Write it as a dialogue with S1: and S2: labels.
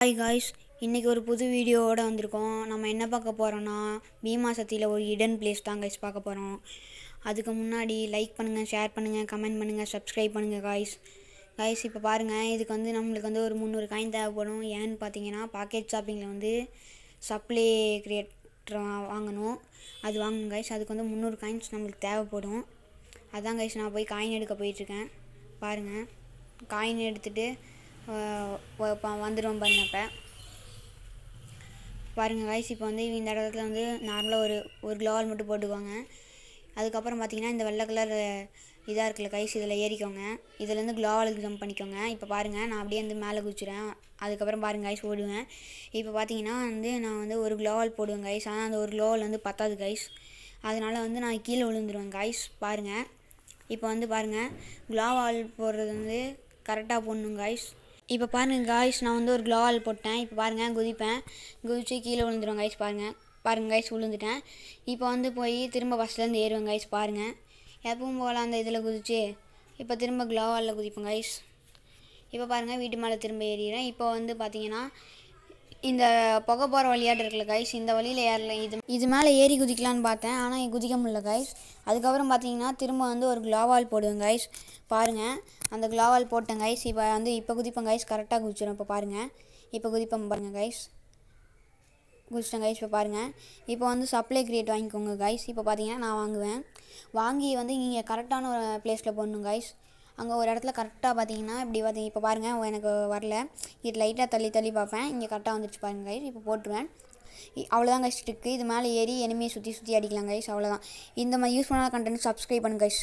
S1: Hi guys, இன்றைக்கி ஒரு புது வீடியோவோடு வந்திருக்கோம். நம்ம என்ன பார்க்க போகிறோன்னா, பீமா சத்தியில் ஒரு ஹிடன் பிளேஸ் தான் காய்ஸ் பார்க்க போகிறோம். அதுக்கு முன்னாடி லைக் பண்ணுங்கள், ஷேர் பண்ணுங்கள், கமெண்ட் பண்ணுங்கள், சப்ஸ்கிரைப் பண்ணுங்கள் காய்ஸ். இப்போ பாருங்கள், இதுக்கு வந்து நம்மளுக்கு ஒரு 300 காயின் தேவைப்படும். ஏன்னு பார்த்தீங்கன்னா, பாக்கெட் ஷாப்பிங்கில் சப்ளை கிரியேட்டர் வாங்கணும். அது வாங்கணும் காய்ஸ். அதுக்கு 300 காயின்ஸ் நம்மளுக்கு தேவைப்படும். அதான் காய்ஸ் நான் போய் காயின் எடுக்க போயிட்டுருக்கேன். பாருங்கள், காயின் எடுத்துகிட்டு வந்துடும் பாருங்க. இப்போ பாருங்கள் காய்ஸ், இப்போ இந்த இடத்துல நார்மலாக ஒரு க்ளோவால் மட்டும் போட்டுக்கோங்க. அதுக்கப்புறம் பார்த்தீங்கன்னா இந்த வெள்ளை கலர் இதாக இருக்குல்ல காய்ஸ், இதில் ஏறிக்கோங்க. இதுலேருந்து க்ளோவாலுக்கு ஜம்ப் பண்ணிக்கோங்க. இப்போ பாருங்கள், நான் அப்படியே மேலே குதிச்சுறேன். அதுக்கப்புறம் பாருங்கள் காய்ஸ், ஓடுவேன். இப்போ பார்த்தீங்கன்னா நான் ஒரு க்ளோவால் போடுவேன் காய்ஸ். ஆனால் அந்த ஒரு க்ளோவால் பத்தாது காய்ஸ். அதனால் நான் கீழே விழுந்துருவேன் காய்ஸ். பாருங்கள், இப்போ பாருங்கள், க்ளோவால் போடுறது கரெக்டாக போடணும் காய்ஸ். இப்போ பாருங்கள் காய்ஸ், நான் ஒரு க்ளோவால் போட்டேன். இப்போ பாருங்கள், குதிச்சு கீழே விழுந்துடும் காய்ஸ். பாருங்கள் காய்ஸ், விழுந்துட்டேன். இப்போ போய் திரும்ப ஃபஸ்ட்லேருந்து ஏறுவேன் காய்ஸ். பாருங்கள், எப்பவும் போகலாம் அந்த இதில் குதிச்சு இப்போ திரும்ப க்ளோவாலில் குதிப்பேன் காய்ஸ். இப்போ பாருங்கள், வீட்டு மேலே திரும்ப ஏறிடுறேன். இப்போ பார்த்தீங்கன்னா இந்த புகை போகிற வழியாட்டு இருக்குல்ல காய்ஸ், இந்த வழியில் ஏறல. இது மேலே ஏறி குதிக்கலான்னு பார்த்தேன், ஆனால் குதிக்க முடியல காய்ஸ். அதுக்கப்புறம் பார்த்தீங்கன்னா திரும்ப ஒரு க்ளோவால் போடுவேன் காய்ஸ். பாருங்கள், அந்த க்ளோவால் போட்டேன் காய்ஸ். இப்போ குதிப்பேன் காய்ஸ். கரெக்டாக குதிச்சிடும். இப்போ பாருங்கள், இப்போ குதிப்பேன் பாருங்கள் காய்ஸ். குதிச்சிட்டேன் காய்ஸ். இப்போ பாருங்கள், இப்போ சப்ளை கிரியேட் வாங்கிக்கோங்க காய்ஸ். இப்போ பார்த்தீங்கன்னா நான் வாங்குவேன். வாங்கி நீங்கள் கரெக்டான ஒரு ப்ளேஸில் போடணும் காய்ஸ். அங்கே ஒரு இடத்துல கரெக்டாக பார்த்தீங்கன்னா இப்போ பாருங்கள், எனக்கு வரல. இது லைட்டாக தள்ளி பார்ப்பேன். இங்கே கரெக்டாக வந்துடுச்சு பாருங்கள் கைஸ். இப்போ போட்டுருவேன். அவ்வளோதான் கைஸ் இருக்குது. இது மேலே ஏறி எனிமையை சுற்றி அடிக்கலாம் கைஸ். அவ்வளோதான். இந்த மாதிரி யூஸ்ஃபுல்லான கண்டென்ட் சப்ஸ்கிரைப் பண்ணுங்க கைஸ்.